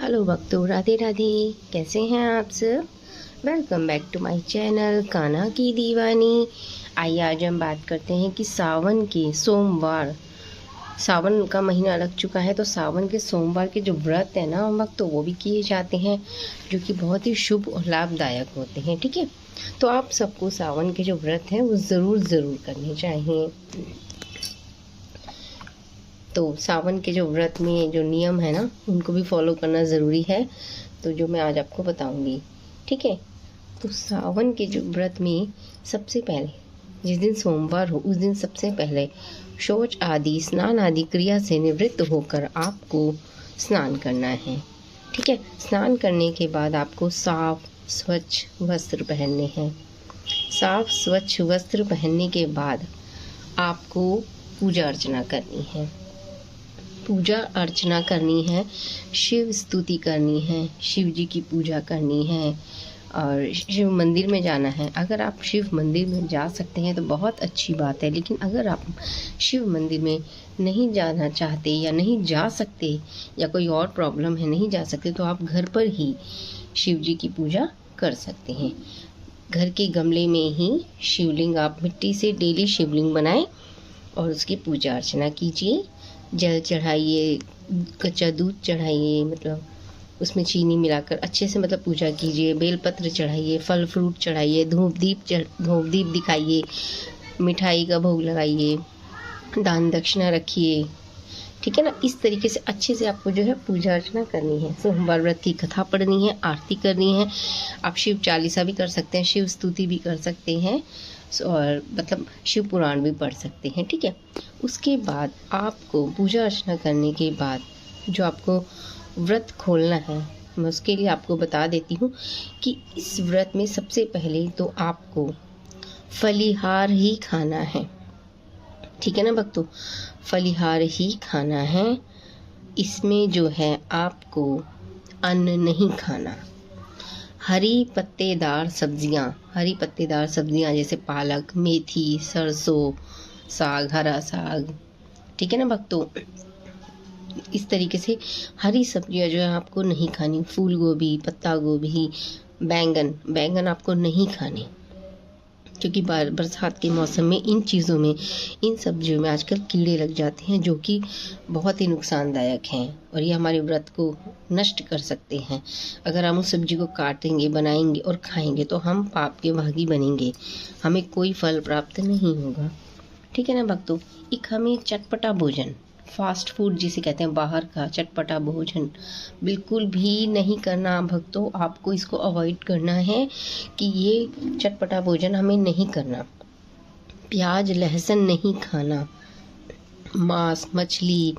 Hello भक्तों, राधे राधे। कैसे हैं आप सब? Welcome back to my channel Kanha की दीवानी। आइए आज हम बात करते हैं कि सावन के सोमवार, सावन का महीना लग चुका है तो सावन के सोमवार के जो व्रत है ना भक्तों, वो भी किए जाते हैं जो कि बहुत ही शुभ और लाभदायक होते हैं। ठीक है, तो आप सबको सावन के जो व्रत हैं वो ज़रूर करने चाहिए। तो सावन के जो व्रत में जो नियम है ना उनको भी फॉलो करना ज़रूरी है, तो जो मैं आज आपको बताऊंगी। ठीक है, तो सावन के जो व्रत में सबसे पहले जिस दिन सोमवार हो उस दिन सबसे पहले शौच आदि स्नान आदि क्रिया से निवृत्त होकर आपको स्नान करना है। ठीक है, स्नान करने के बाद आपको साफ स्वच्छ वस्त्र पहनने हैं। साफ स्वच्छ वस्त्र पहनने के बाद आपको पूजा अर्चना करनी है। पूजा अर्चना करनी है, शिव स्तुति करनी है, शिव जी की पूजा करनी है और शिव मंदिर में जाना है। अगर आप शिव मंदिर में जा सकते हैं तो बहुत अच्छी बात है, लेकिन अगर आप शिव मंदिर में नहीं जाना चाहते या नहीं जा सकते या कोई और प्रॉब्लम है नहीं जा सकते तो आप घर पर ही शिव जी की पूजा कर सकते हैं। घर के गमले में ही शिवलिंग, आप मिट्टी से डेली शिवलिंग बनाएं और उसकी पूजा अर्चना कीजिए। जल चढ़ाइए, कच्चा दूध चढ़ाइए, मतलब उसमें चीनी मिलाकर अच्छे से मतलब पूजा कीजिए। बेलपत्र चढ़ाइए, फल फ्रूट चढ़ाइए, धूप दीप दिखाइए, मिठाई का भोग लगाइए, दान दक्षिणा रखिए। ठीक है ना, इस तरीके से अच्छे से आपको जो है पूजा अर्चना करनी है। सोमवार व्रत की कथा पढ़नी है, आरती करनी है। आप शिव चालीसा भी कर सकते हैं, शिव स्तुति भी कर सकते हैं और मतलब शिव पुराण भी पढ़ सकते हैं। ठीक है, उसके बाद आपको पूजा अर्चना करने के बाद जो आपको व्रत खोलना है, मैं उसके लिए आपको बता देती हूँ कि इस व्रत में सबसे पहले तो आपको फलिहार ही खाना है। ठीक है ना भक्तों, फलिहार ही खाना है। इसमें जो है आपको अन्न नहीं खाना। हरी पत्तेदार सब्जियां जैसे पालक, मेथी, सरसों साग, हरा साग। ठीक है ना भक्तों, इस तरीके से हरी सब्जियां जो है आपको नहीं खानी। फूल गोभी, पत्ता गोभी, बैंगन आपको नहीं खाने, क्योंकि बरसात के मौसम में इन चीज़ों में, इन सब्जियों में आजकल कीड़े लग जाते हैं जो कि बहुत ही नुकसानदायक हैं और ये हमारे व्रत को नष्ट कर सकते हैं। अगर हम उस सब्जी को काटेंगे, बनाएंगे और खाएंगे तो हम पाप के भागी बनेंगे, हमें कोई फल प्राप्त नहीं होगा। ठीक है ना भक्तों, एक हमें चटपटा भोजन, फास्ट फूड जिसे कहते हैं, बाहर का चटपटा भोजन बिल्कुल भी नहीं करना भक्तों। आपको इसको अवॉइड करना है कि ये चटपटा भोजन हमें नहीं करना। प्याज लहसुन नहीं खाना, मांस मछली,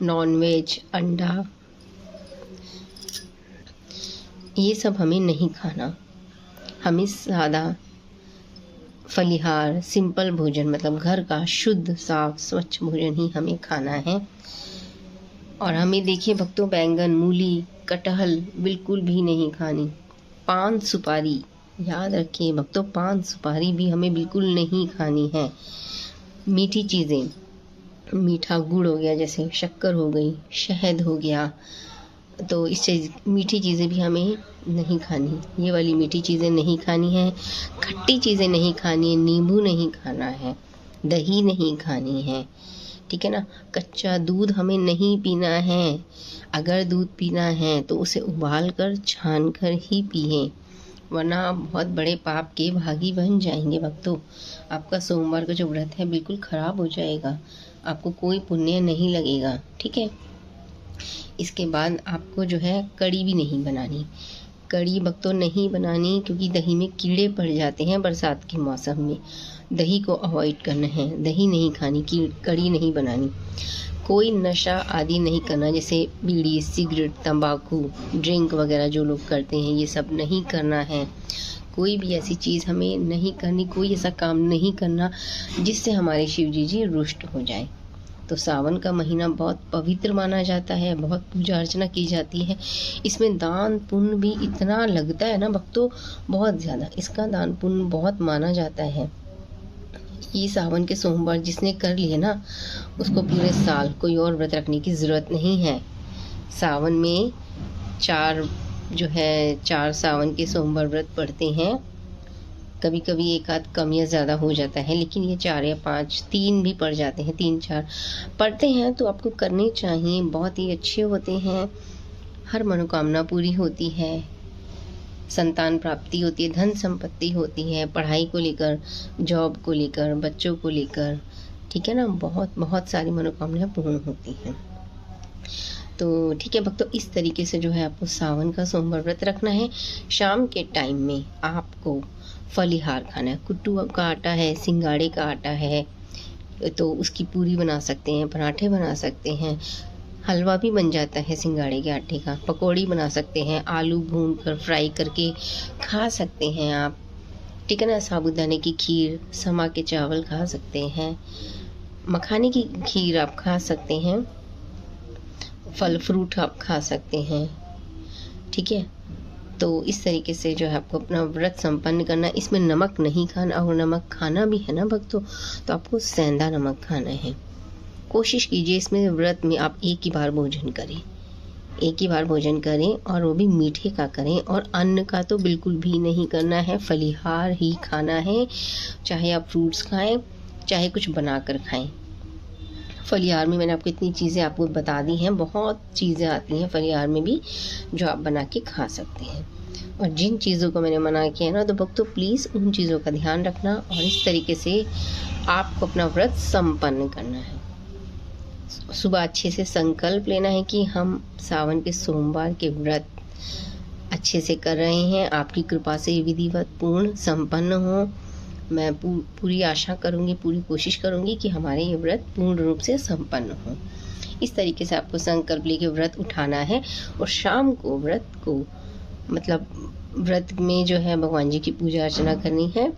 नॉनवेज, अंडा, ये सब हमें नहीं खाना। हमें सादा फलिहार, सिंपल भोजन, मतलब घर का शुद्ध साफ स्वच्छ भोजन ही हमें खाना है। और हमें देखिए भक्तों, बैंगन, मूली, कटहल बिल्कुल भी नहीं खानी। पान सुपारी, याद रखिए भक्तों, पान सुपारी भी हमें बिल्कुल नहीं खानी है। मीठी चीज़ें, मीठा गुड़ हो गया, जैसे शक्कर हो गई, शहद हो गया, तो इससे मीठी चीज़ें भी हमें नहीं खानी। ये वाली मीठी चीज़ें नहीं खानी है। खट्टी चीज़ें नहीं खानी है, नींबू नहीं खाना है, दही नहीं खानी है। ठीक है ना, कच्चा दूध हमें नहीं पीना है। अगर दूध पीना है तो उसे उबाल कर छान कर ही पिए, वरना आप बहुत बड़े पाप के भागी बन जाएंगे भक्तों। आपका सोमवार का जो व्रत है बिल्कुल ख़राब हो जाएगा, आपको कोई पुण्य नहीं लगेगा। ठीक है, इसके बाद आपको जो है कड़ी भी नहीं बनानी। कड़ी भक्तों नहीं बनानी, क्योंकि दही में कीड़े पड़ जाते हैं बरसात के मौसम में। दही को अवॉइड करना है, दही नहीं खानी, कड़ी नहीं बनानी। कोई नशा आदि नहीं करना, जैसे बीड़ी, सिगरेट, तंबाकू, ड्रिंक वगैरह जो लोग करते हैं, ये सब नहीं करना है। कोई भी ऐसी चीज़ हमें नहीं करनी, कोई ऐसा काम नहीं करना जिससे हमारे शिव जी रुष्ट हो जाए। तो सावन का महीना बहुत पवित्र माना जाता है, बहुत पूजा अर्चना की जाती है। इसमें दान पुण्य भी इतना लगता है ना भक्तों, बहुत ज़्यादा इसका दान पुण्य बहुत माना जाता है। ये सावन के सोमवार जिसने कर लिए ना, उसको पूरे साल कोई और व्रत रखने की ज़रूरत नहीं है। सावन में चार सावन के सोमवार व्रत पढ़ते हैं। कभी कभी एक आध कम या ज़्यादा हो जाता है, लेकिन ये 4 या 5, 3 भी पढ़ जाते हैं, 3-4 पढ़ते हैं तो आपको करने चाहिए। बहुत ही अच्छे होते हैं, हर मनोकामना पूरी होती है, संतान प्राप्ति होती है, धन संपत्ति होती है, पढ़ाई को लेकर, जॉब को लेकर, बच्चों को लेकर, ठीक है ना, बहुत बहुत सारी मनोकामनाएं पूर्ण होती हैं। तो ठीक है भक्तों, इस तरीके से जो है आपको सावन का सोमवार व्रत रखना है। शाम के टाइम में आपको फलिहार खाना है। कुट्टू का आटा है, सिंगाड़े का आटा है, तो उसकी पूरी बना सकते हैं, पराठे बना सकते हैं, हलवा भी बन जाता है सिंगाड़े के आटे का, पकौड़ी बना सकते हैं, आलू भून कर फ्राई करके खा सकते हैं आप, ठीक है ना। साबूदाने की खीर, समा के चावल खा सकते हैं, मखाने की खीर आप खा सकते हैं, फल फ्रूट आप खा सकते हैं, ठीक है। तो इस तरीके से जो है आपको अपना व्रत संपन्न करना। इसमें नमक नहीं खाना, और नमक खाना भी है ना भक्तों, तो आपको सेंधा नमक खाना है। कोशिश कीजिए इसमें व्रत में आप एक ही बार भोजन करें, एक ही बार भोजन करें, और वो भी मीठे का करें, और अन्न का तो बिल्कुल भी नहीं करना है, फलिहार ही खाना है। चाहे आप फ्रूट्स खाएं, चाहे कुछ बना कर खाएं। फलिहार में मैंने आपको इतनी चीज़ें आपको बता दी हैं, बहुत चीज़ें आती हैं फलिहार में भी जो आप बना के खा सकते हैं। और जिन चीज़ों को मैंने मना किया है ना, तो भक्तों प्लीज़ उन चीज़ों का ध्यान रखना, और इस तरीके से आपको अपना व्रत संपन्न करना है। सुबह अच्छे से संकल्प लेना है कि हम सावन के सोमवार के व्रत अच्छे से कर रहे हैं, आपकी कृपा से विधिवत पूर्ण संपन्न हो। मैं पूरी आशा करूंगी, पूरी कोशिश करूंगी कि हमारे ये व्रत पूर्ण रूप से संपन्न हो। इस तरीके से आपको संकल्प लेके व्रत उठाना है, और शाम को व्रत को मतलब व्रत में जो है भगवान जी की पूजा अर्चना करनी है,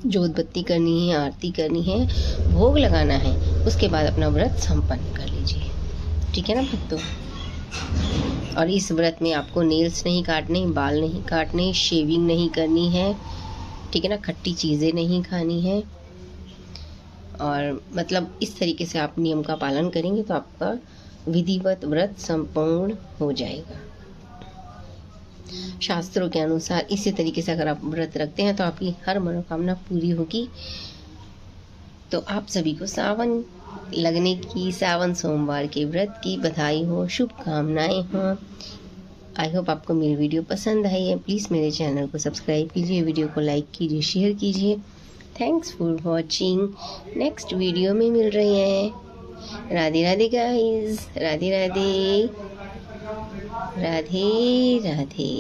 जोत बत्ती करनी है, आरती करनी है, भोग लगाना है, उसके बाद अपना व्रत संपन्न कर लीजिए, ठीक है ना भक्तों। और इस व्रत में आपको नेल्स नहीं काटने, बाल नहीं काटने, शेविंग नहीं करनी है, ठीक है ना, खट्टी चीज़ें नहीं खानी है, और मतलब इस तरीके से आप नियम का पालन करेंगे तो आपका विधिवत व्रत संपूर्ण हो जाएगा। शास्त्रों के अनुसार इसी तरीके से अगर आप व्रत रखते हैं तो आपकी हर मनोकामना पूरी होगी। तो आप सभी को सावन लगने की, सावन सोमवार के व्रत की बधाई हो, शुभकामनाएं हों। आई होप आपको मेरी वीडियो पसंद आई है। प्लीज़ मेरे चैनल को सब्सक्राइब कीजिए, वीडियो को लाइक कीजिए, शेयर कीजिए। Thanks for watching. Next video में मिल रहे हैं। राधे राधे गाइस, राधे राधे, राधे राधे।